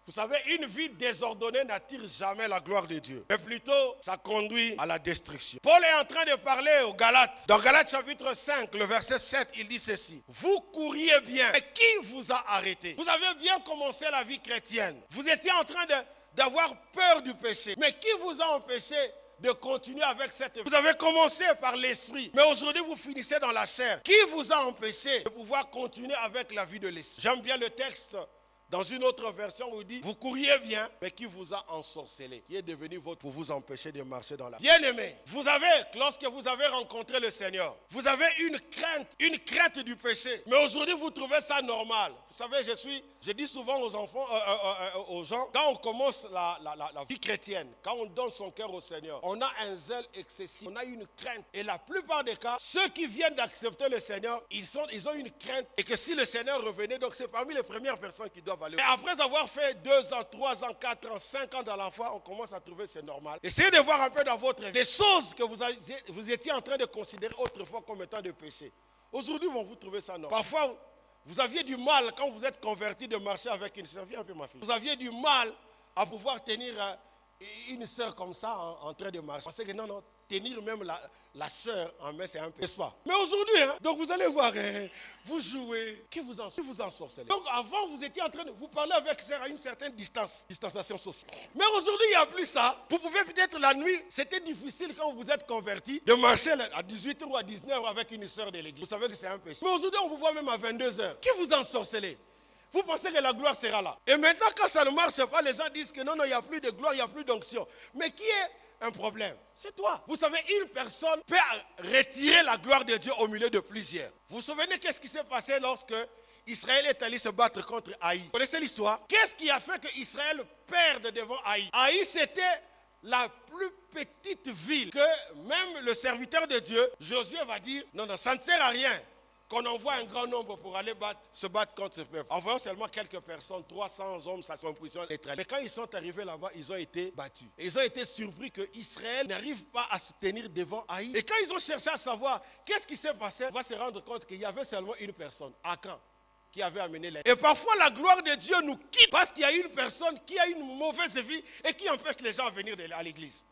Vous savez, une vie désordonnée n'attire jamais la gloire de Dieu. Mais plutôt, ça conduit à la destruction. Paul est en train de parler aux Galates. Dans Galates chapitre 5, le verset 7, il dit ceci. Vous couriez bien. Mais qui vous a arrêté? Vous avez bien commencé la vie chrétienne. Vous étiez en train d'avoir peur du péché. Mais qui vous a empêché de continuer avec cette vie? Vous avez commencé par l'esprit, mais aujourd'hui vous finissez dans la chair. Qui vous a empêché de pouvoir continuer avec la vie de l'esprit? J'aime bien le texte dans une autre version où il dit, vous couriez bien, mais qui vous a ensorcelé, qui est devenu votre pour vous empêcher de marcher dans la vie. Bien-aimé, vous avez, lorsque vous avez rencontré le Seigneur, vous avez une crainte du péché. Mais aujourd'hui vous trouvez ça normal. Vous savez, je dis souvent aux enfants, aux gens, quand on commence la vie chrétienne, quand on donne son cœur au Seigneur, on a un zèle excessif, on a une crainte. Et la plupart des cas, ceux qui viennent d'accepter le Seigneur, ils ont une crainte. Et que si le Seigneur revenait, donc c'est parmi les premières personnes qui doivent aller. Et après avoir fait 2 ans, 3 ans, 4 ans, 5 ans dans la foi, on commence à trouver c'est normal. Essayez de voir un peu dans votre vie les choses que vous étiez en train de considérer autrefois comme étant de péché. Aujourd'hui, vous trouvez ça normal. Parfois, vous aviez du mal, quand vous êtes converti, de marcher avec une sœur. Viens un peu, ma fille. Vous aviez du mal à pouvoir tenir une sœur comme ça en train de marcher. Parce que non, tenir même la sœur en main, c'est un peu, n'est-ce pas? Mais aujourd'hui, donc vous allez voir, vous jouez, qui vous ensorcelez. Donc avant, vous étiez en train de vous parler avec sœur à une certaine distanciation sociale. Mais aujourd'hui, il n'y a plus ça. Vous pouvez peut-être la nuit, c'était difficile quand vous êtes converti, de marcher à 18h ou à 19h avec une sœur de l'église. Vous savez que c'est un péché. Mais aujourd'hui, on vous voit même à 22h. Qui vous ensorcelez? Vous pensez que la gloire sera là. Et maintenant, quand ça ne marche pas, les gens disent que non, il n'y a plus de gloire, il n'y a plus d'onction. Mais qui est un problème? C'est toi. Vous savez, une personne peut retirer la gloire de Dieu au milieu de plusieurs. Vous vous souvenez qu'est-ce qui s'est passé lorsque Israël est allé se battre contre Haï? Vous connaissez l'histoire? Qu'est-ce qui a fait que Israël perde devant Haï? Haï, c'était la plus petite ville que même le serviteur de Dieu, Josué, va dire, non, ça ne sert à rien qu'on envoie un grand nombre pour aller se battre contre ce peuple. En voyant seulement quelques personnes, 300 hommes, ça sont prison les traîner. Mais quand ils sont arrivés là-bas, ils ont été battus. Et ils ont été surpris que Israël n'arrive pas à se tenir devant Haï. Et quand ils ont cherché à savoir qu'est-ce qui s'est passé, on va se rendre compte qu'il y avait seulement une personne, Akan, qui avait amené l'aide. Et parfois la gloire de Dieu nous quitte parce qu'il y a une personne qui a une mauvaise vie et qui empêche les gens de venir à l'église.